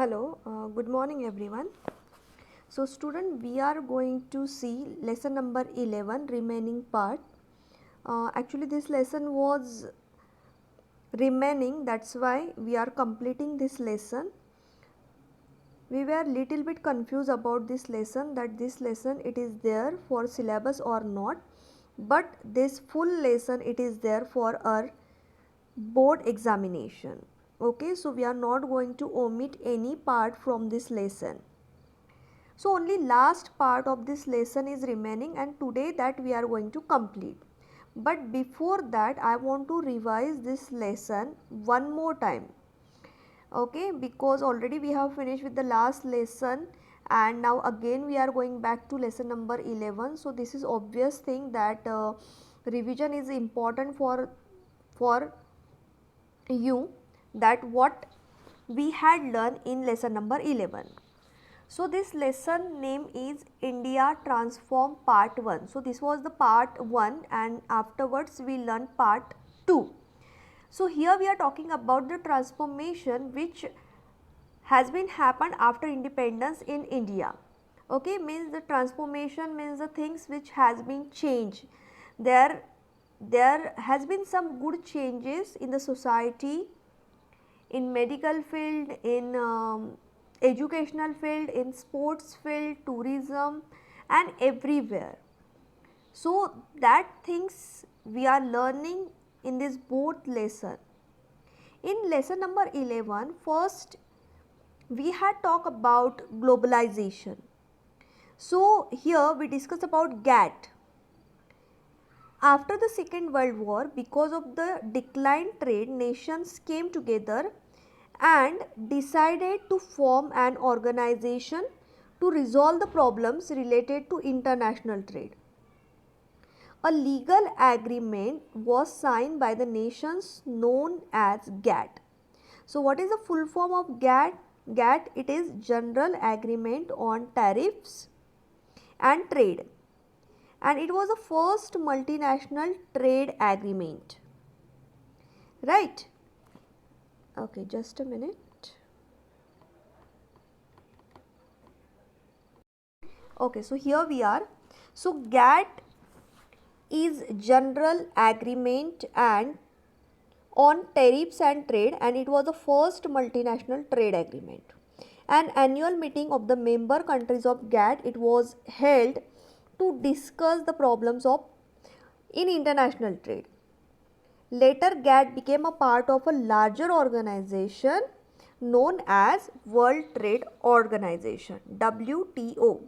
Hello, good morning everyone. So student, we are going to see lesson number 11 remaining part. Actually this lesson was remaining, that's why we are completing this lesson. We were little bit confused about this lesson, that this lesson it is there for syllabus or not, but this full lesson it is there for our board examination. Okay, so we are not going to omit any part from this lesson. So only last part of this lesson is remaining and today that we are going to complete. But before that I want to revise this lesson one more time. Okay, because already we have finished with the last lesson and now again we are going back to lesson number 11. So this is obvious thing that revision is important for you, that what we had learned in lesson number 11. So this lesson name is India Transform Part 1. So this was the part 1 and afterwards we learned part 2. So here we are talking about the transformation which has been happened after independence in India. Okay, means the transformation means the things which has been changed. There has been some good changes in the society, in medical field, in educational field, in sports field, tourism and everywhere. So that things we are learning in this both lesson. In lesson number 11, first we had talked about globalization. So here we discuss about GATT. After the Second World War, because of the declined trade, nations came together and decided to form an organization to resolve the problems related to international trade. A legal agreement was signed by the nations known as GATT. So what is the full form of GATT? GATT, it is General Agreement on Tariffs and Trade, and it was the first multinational trade agreement, right? Okay, just a minute. Okay, so here we are. So GATT is General Agreement and on Tariffs and Trade, and it was the first multinational trade agreement. An annual meeting of the member countries of GATT, it was held to discuss the problems of in international trade. Later GATT became a part of a larger organization known as World Trade Organization, WTO.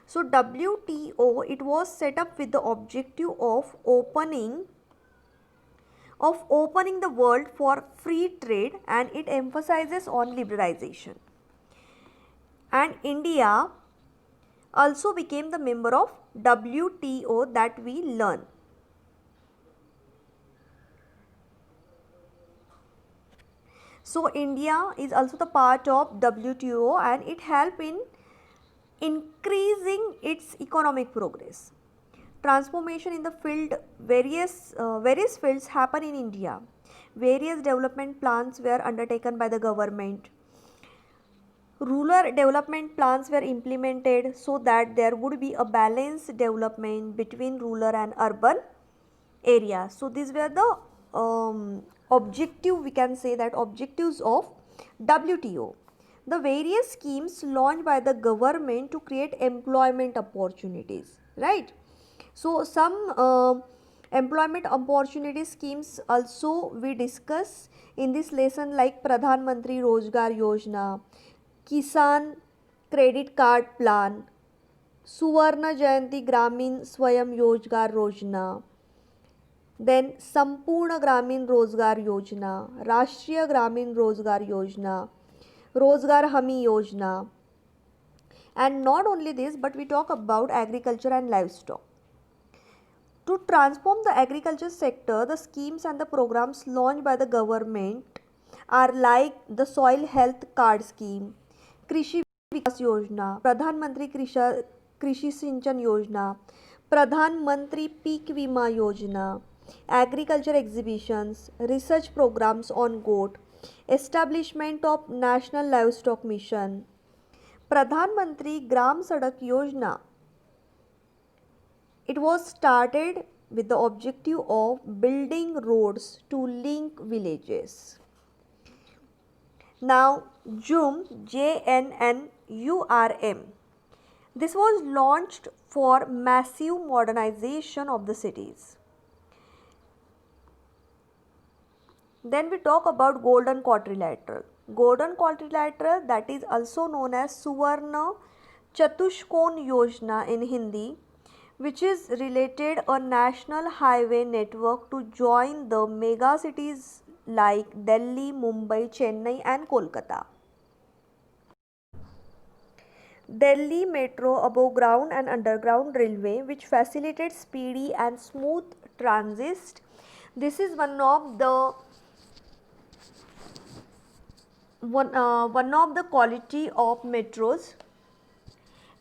So WTO, it was set up with the objective of opening the world for free trade, and it emphasizes on liberalization. And India also became the member of WTO, that we learn. So India is also the part of WTO and it helped in increasing its economic progress. Transformation in the field, various fields happen in India. Various development plans were undertaken by the government. Rural development plans were implemented so that there would be a balanced development between rural and urban areas. So these were the objective, we can say that objectives of WTO. The various schemes launched by the government to create employment opportunities, right? So some employment opportunity schemes also we discuss in this lesson, like Pradhan Mantri Rozgar Yojana, Kisan Credit Card Plan, Suvarna Jayanti Gramin Swayam Rozgar Yojana, then Sampurna Gramin Rozgar Yojana, Rashtriya Gramin Rozgar Yojana, Rozgar Hami Yojana. And not only this, but we talk about agriculture and livestock. To transform the agriculture sector, the schemes and the programs launched by the government are like the Soil Health Card Scheme, Krishi Vikas Yojana, Pradhan Mantri Krishi Sinchan Yojana, Pradhan Mantri Peak Vima Yojana, agriculture exhibitions, research programs on goat, establishment of National Livestock Mission, Pradhan Mantri Gram Sadak Yojana. It was started with the objective of building roads to link villages. Now, JNNURM. This was launched for massive modernization of the cities. Then we talk about Golden Quadrilateral. Golden Quadrilateral, that is also known as Suvarna Chatushkon Yojana in Hindi, which is related a national highway network to join the mega cities like Delhi, Mumbai, Chennai and Kolkata. Delhi Metro above ground and underground railway, which facilitates speedy and smooth transit. This is one of the quality of metros.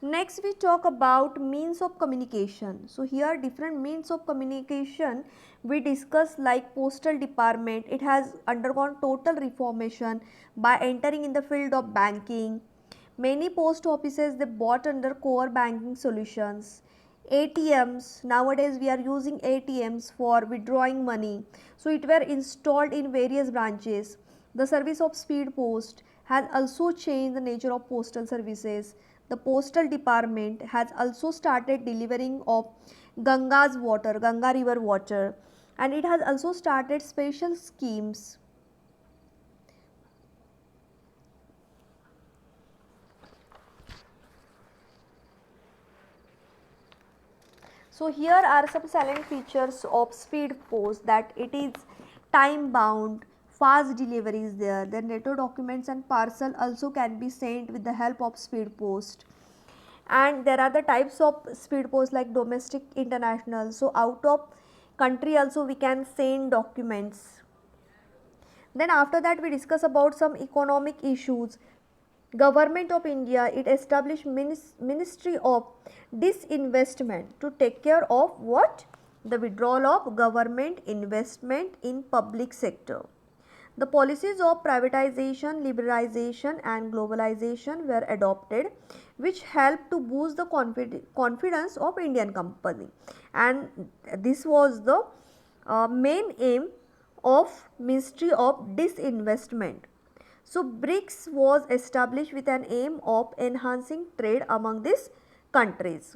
Next we talk about means of communication. So here different means of communication we discuss, like postal department. It has undergone total reformation by entering in the field of banking. Many post offices they bought under core banking solutions. ATMs, nowadays we are using ATMs for withdrawing money. So it were installed in various branches. The service of speed post has also changed the nature of postal services. The postal department has also started delivering of Ganga's water, Ganga river water, and it has also started special schemes. So here are some salient features of speed post, that it is time bound, fast delivery is there, then letter documents and parcel also can be sent with the help of speed post. And there are the types of speed post like domestic, international. So out of country also we can send documents. Then after that we discuss about some economic issues. Government of India, it established Ministry of Disinvestment to take care of what? The withdrawal of government investment in public sector. The policies of privatization, liberalization and globalization were adopted, which helped to boost the confidence of Indian company, and this was the main aim of Ministry of Disinvestment. So BRICS was established with an aim of enhancing trade among these countries.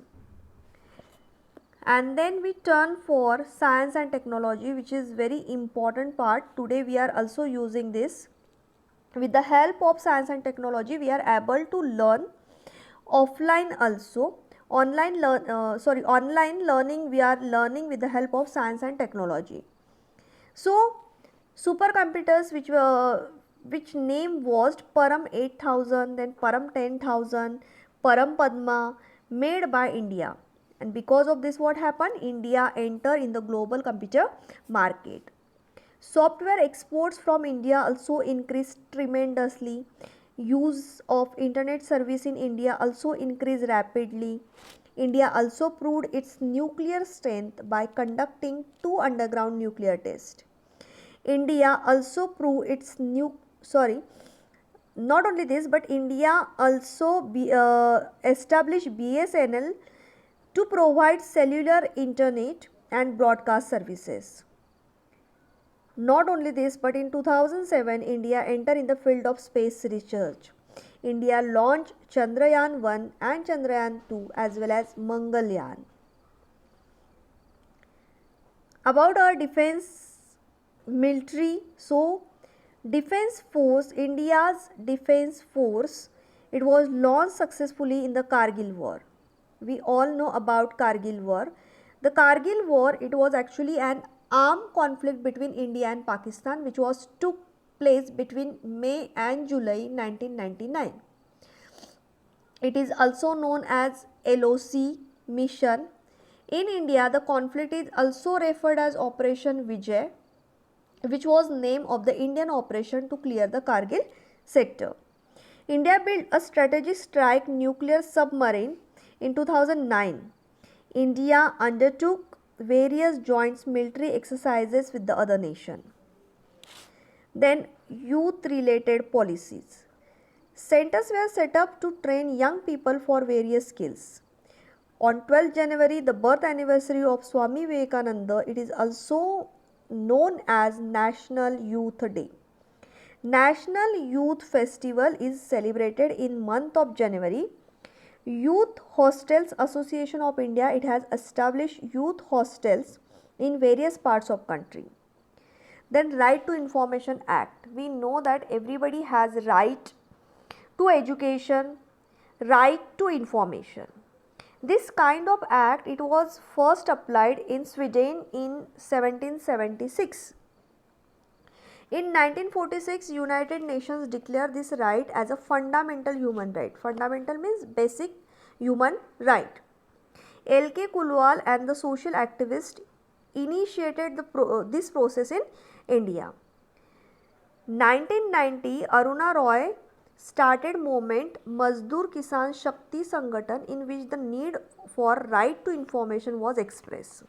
And then we turn for science and technology, which is very important part. Today we are also using this. With the help of science and technology we are able to learn offline also. Online learning we are learning with the help of science and technology. So supercomputers which name was Param 8000, then Param 10,000, Param Padma, made by India, and because of this what happened, India entered in the global computer market. Software exports from India also increased tremendously. Use of internet service in India also increased rapidly. India also proved its nuclear strength by conducting 2 underground nuclear tests. India also proved its not only this, but India also established BSNL to provide cellular internet and broadcast services. Not only this, but in 2007 India entered in the field of space research. India launched Chandrayaan 1 and Chandrayaan 2 as well as Mangalyaan. About our defense military, so defense force, India's defense force, it was launched successfully in the Kargil war. We all know about Kargil war. The Kargil war, it was actually an armed conflict between India and Pakistan, which was took place between May and July 1999. It is also known as LOC mission. In India, the conflict is also referred as Operation Vijay, which was name of the Indian operation to clear the Kargil sector. India built a strategic strike nuclear submarine in 2009. India undertook various joint military exercises with the other nation. Then youth related policies. Centers were set up to train young people for various skills. On 12th January, the birth anniversary of Swami Vivekananda, it is also known as National Youth Day. National Youth Festival is celebrated in month of January. Youth Hostels Association of India, it has established youth hostels in various parts of country. Then Right to Information Act. We know that everybody has right to education, right to information. This kind of act, it was first applied in Sweden in 1776. In 1946, United Nations declared this right as a fundamental human right. Fundamental means basic human right. L.K. Kulwal and the social activist initiated this process in India. 1990, Aruna Roy started movement Mazdoor Kisan Shakti Sangathan, in which the need for right to information was expressed.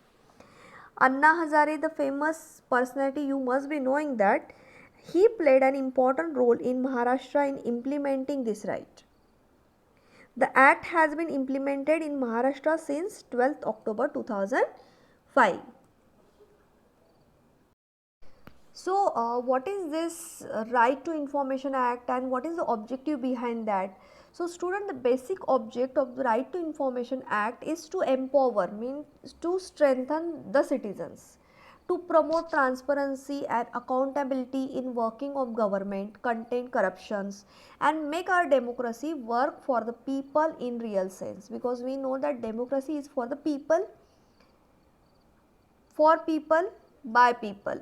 Anna Hazare, the famous personality, you must be knowing that he played an important role in Maharashtra in implementing this right. The act has been implemented in Maharashtra since 12th October 2005. So, what is this Right to Information Act and what is the objective behind that? So, student, the basic object of the Right to Information Act is to empower, means to strengthen the citizens, to promote transparency and accountability in working of government, contain corruptions, and make our democracy work for the people in real sense, because we know that democracy is for the people, by people.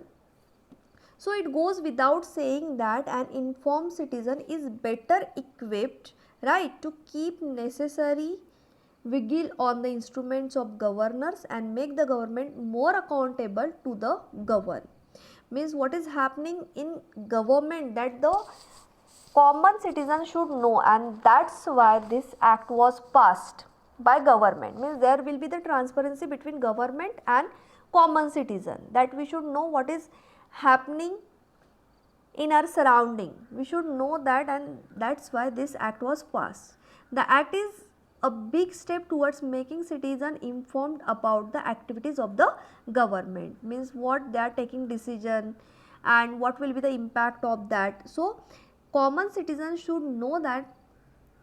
So it goes without saying that an informed citizen is better equipped, right, to keep necessary vigil on the instruments of governors and make the government more accountable to the governed. Means what is happening in government, that the common citizen should know, and that's why this act was passed by government. Means there will be the transparency between government and common citizen, that we should know what is happening in our surrounding. We should know that, and that's why this act was passed. The act is a big step towards making citizen informed about the activities of the government, means what they are taking decision and what will be the impact of that. So common citizens should know that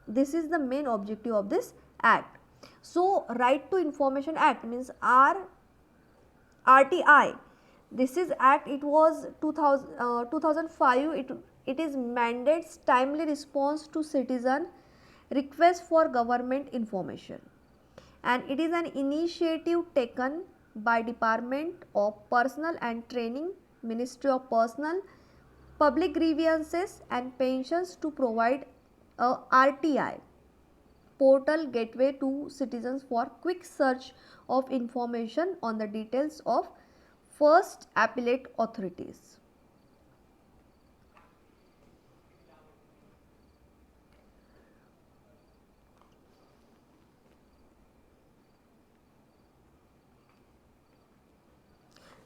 this is the main objective of this act. So Right to Information Act means RTI. This is act, it was 2005. It is mandates timely response to citizen request for government information, and it is an initiative taken by Department of Personnel and Training, Ministry of Personnel, Public Grievances and Pensions to provide a RTI portal gateway to citizens for quick search of information on the details of first appellate authorities.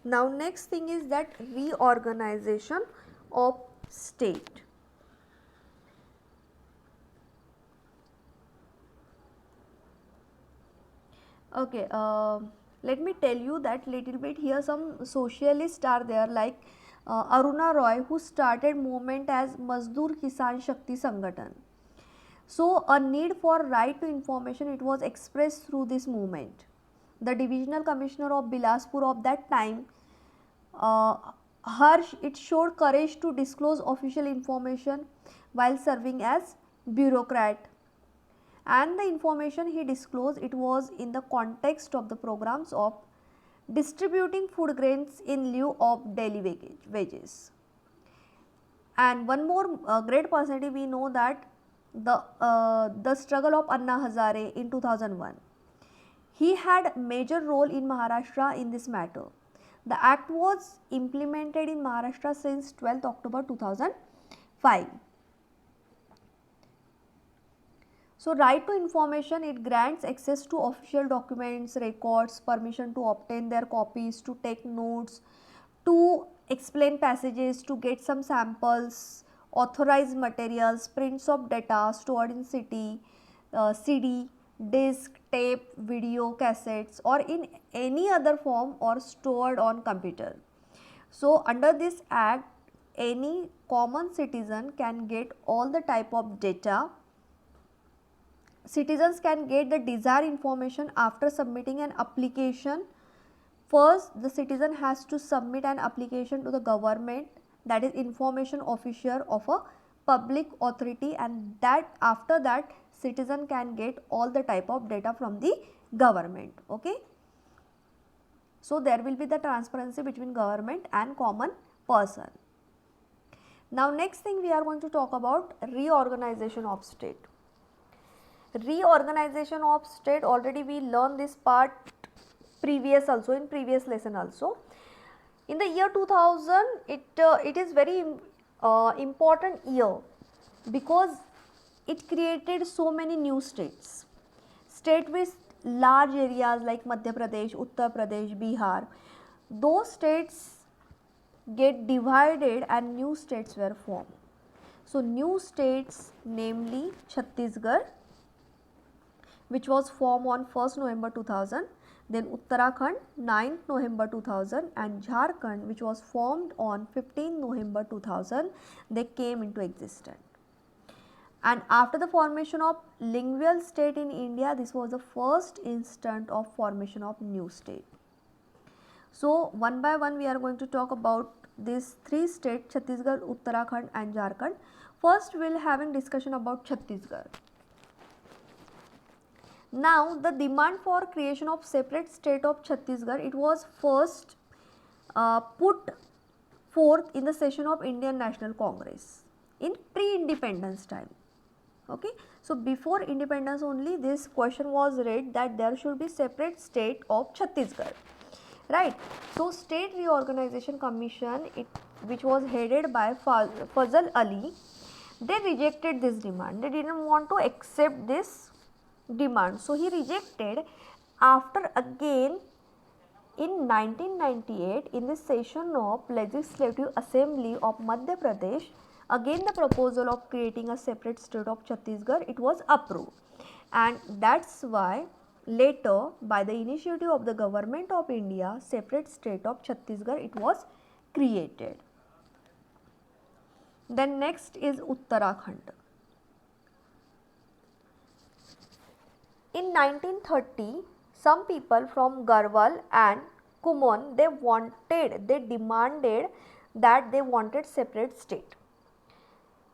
Now next thing is that reorganization of state. Okay, let me tell you that little bit here. Some socialists are there, like Aruna Roy, who started movement as Mazdoor Kisan Shakti Sangathan. So a need for right to information, it was expressed through this movement. The divisional commissioner of Bilaspur of that time, Harsh, it showed courage to disclose official information while serving as bureaucrat, and the information he disclosed, it was in the context of the programs of distributing food grains in lieu of daily wages. And one more great personality, we know that the struggle of Anna Hazare in 2001. He had major role in Maharashtra in this matter. The act was implemented in Maharashtra since 12th October 2005. So right to information, it grants access to official documents, records, permission to obtain their copies, to take notes, to explain passages, to get some samples, authorize materials, prints of data stored in CD, disk, tape, video, cassettes, or in any other form or stored on computer. So under this act, any common citizen can get all the type of data. Citizens can get the desired information after submitting an application. First, the citizen has to submit an application to the government, that is information officer of a public authority, and that after that citizen can get all the type of data from the government. Okay. So there will be the transparency between government and common person. Now next thing we are going to talk about reorganization of state. Reorganization of state, already we learned this part previous also, in previous lesson also. In the year 2000, it is very important year because it created so many new states. State with large areas like Madhya Pradesh, Uttar Pradesh, Bihar, those states get divided and new states were formed. So new states, namely Chhattisgarh, which was formed on 1st November 2000, then Uttarakhand 9th November 2000, and Jharkhand, which was formed on 15th November 2000, they came into existence. And after the formation of lingual state in India, this was the first instance of formation of new state. So one by one we are going to talk about these three states, Chhattisgarh, Uttarakhand and Jharkhand. First we will having discussion about Chhattisgarh. Now the demand for creation of separate state of Chhattisgarh, it was first put forth in the session of Indian National Congress in pre-independence time. Okay. So before independence only this question was raised that there should be separate state of Chhattisgarh, right. So State Reorganization Commission, which was headed by Fazal Ali, they rejected this demand. They didn't want to accept this demand. So he rejected. After again in 1998 in the session of Legislative Assembly of Madhya Pradesh, again the proposal of creating a separate state of Chhattisgarh, it was approved, and that's why later by the initiative of the government of India, separate state of Chhattisgarh, it was created. Then next is Uttarakhand. In 1930, some people from Garhwal and Kumon, they demanded that they wanted separate state.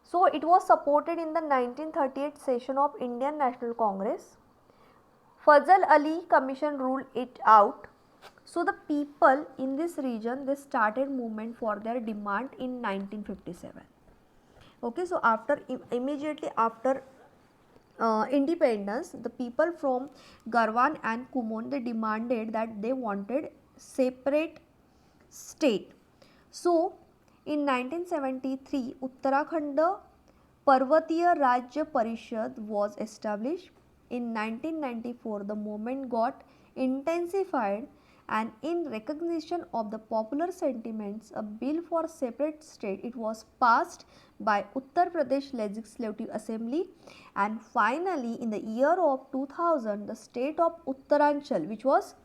So it was supported in the 1938 session of Indian National Congress. Fazal Ali Commission ruled it out. So the people in this region, they started movement for their demand in 1957. Okay, so immediately after independence, the people from Garhwal and Kumon, they demanded that they wanted separate state. So in 1973, Uttarakhand Parvatiya Rajya Parishad was established. In 1994, the movement got intensified, and in recognition of the popular sentiments, a bill for separate state, it was passed by Uttar Pradesh Legislative Assembly, and finally in the year of 2000, the state of Uttaranchal, which was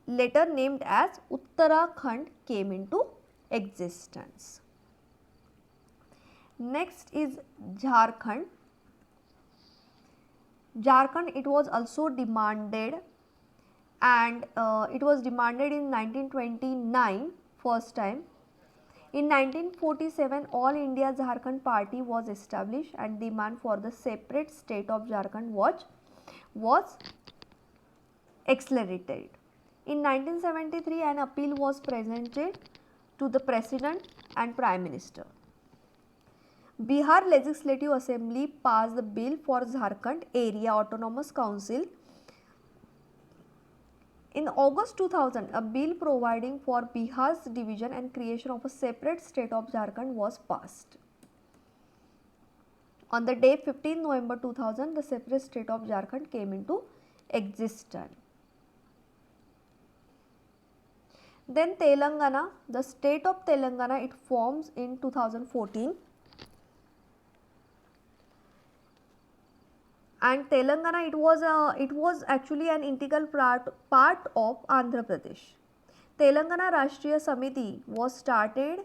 later named as Uttarakhand, came into existence. Next is Jharkhand. Jharkhand, it was also demanded, and it was demanded in 1929 first time. In 1947, All India Jharkhand Party was established, and demand for the separate state of Jharkhand was accelerated. In 1973, an appeal was presented to the President and Prime Minister. Bihar Legislative Assembly passed the bill for Jharkhand Area Autonomous Council. In August 2000, a bill providing for Bihar's division and creation of a separate state of Jharkhand was passed. On the day 15 November 2000, the separate state of Jharkhand came into existence. Then Telangana, the state of Telangana, it forms in 2014. And Telangana, it was actually an integral part of Andhra Pradesh. Telangana Rashtriya Samiti was started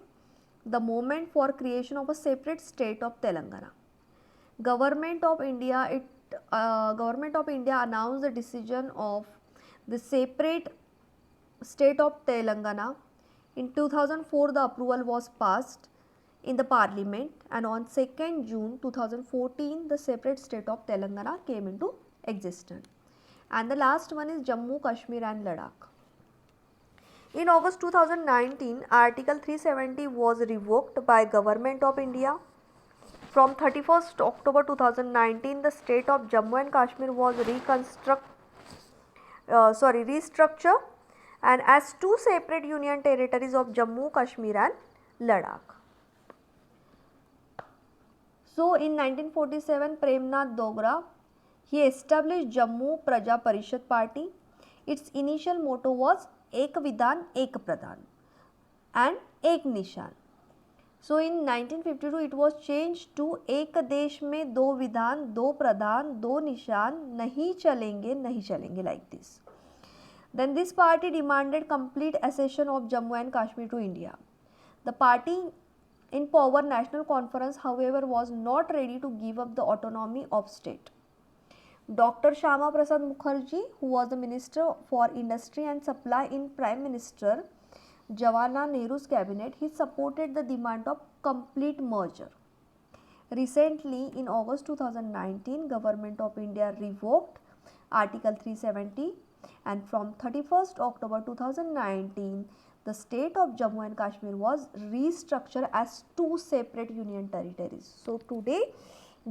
the moment for creation of a separate state of Telangana. Government of India announced the decision of the separate state of Telangana. In 2004, the approval was passed in the parliament, and on 2nd June 2014, the separate state of Telangana came into existence. And the last one is Jammu, Kashmir and Ladakh. In August 2019, Article 370 was revoked by Government of India. From 31st October 2019, the state of Jammu and Kashmir was restructured and as two separate union territories of Jammu, Kashmir and Ladakh. So in 1947, Premnath Dogra, he established Jammu Praja Parishad Party. Its initial motto was Ek Vidhan, Ek Pradhan and Ek Nishan. So in 1952, it was changed to Ek Desh mein do Vidhan, do Pradhan, do Nishan, nahi chalenge like this. Then this party demanded complete accession of Jammu and Kashmir to India. The party in power, National Conference, however, was not ready to give up the autonomy of state. Dr. Shyama Prasad Mukherjee, who was the Minister for Industry and Supply in Prime Minister Jawaharlal Nehru's cabinet, he supported the demand of complete merger. Recently, in August 2019, Government of India revoked Article 370, and from 31st October 2019, the state of Jammu and Kashmir was restructured as two separate union territories. So today,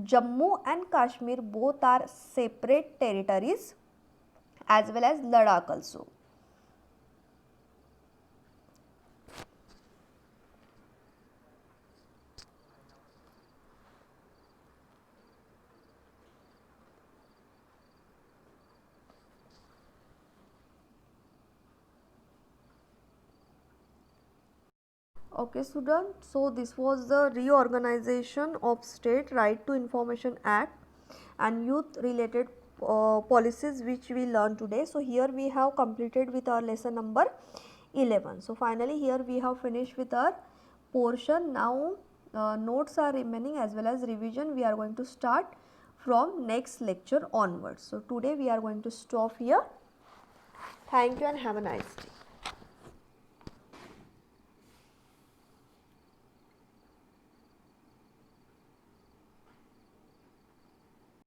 Jammu and Kashmir both are separate territories as well as Ladakh also. Okay students, so this was the Reorganization of State Right to Information Act and youth related policies which we learned today. So here we have completed with our lesson number 11. So finally here we have finished with our portion. Now notes are remaining as well as revision we are going to start from next lecture onwards. So today we are going to stop here. Thank you and have a nice day.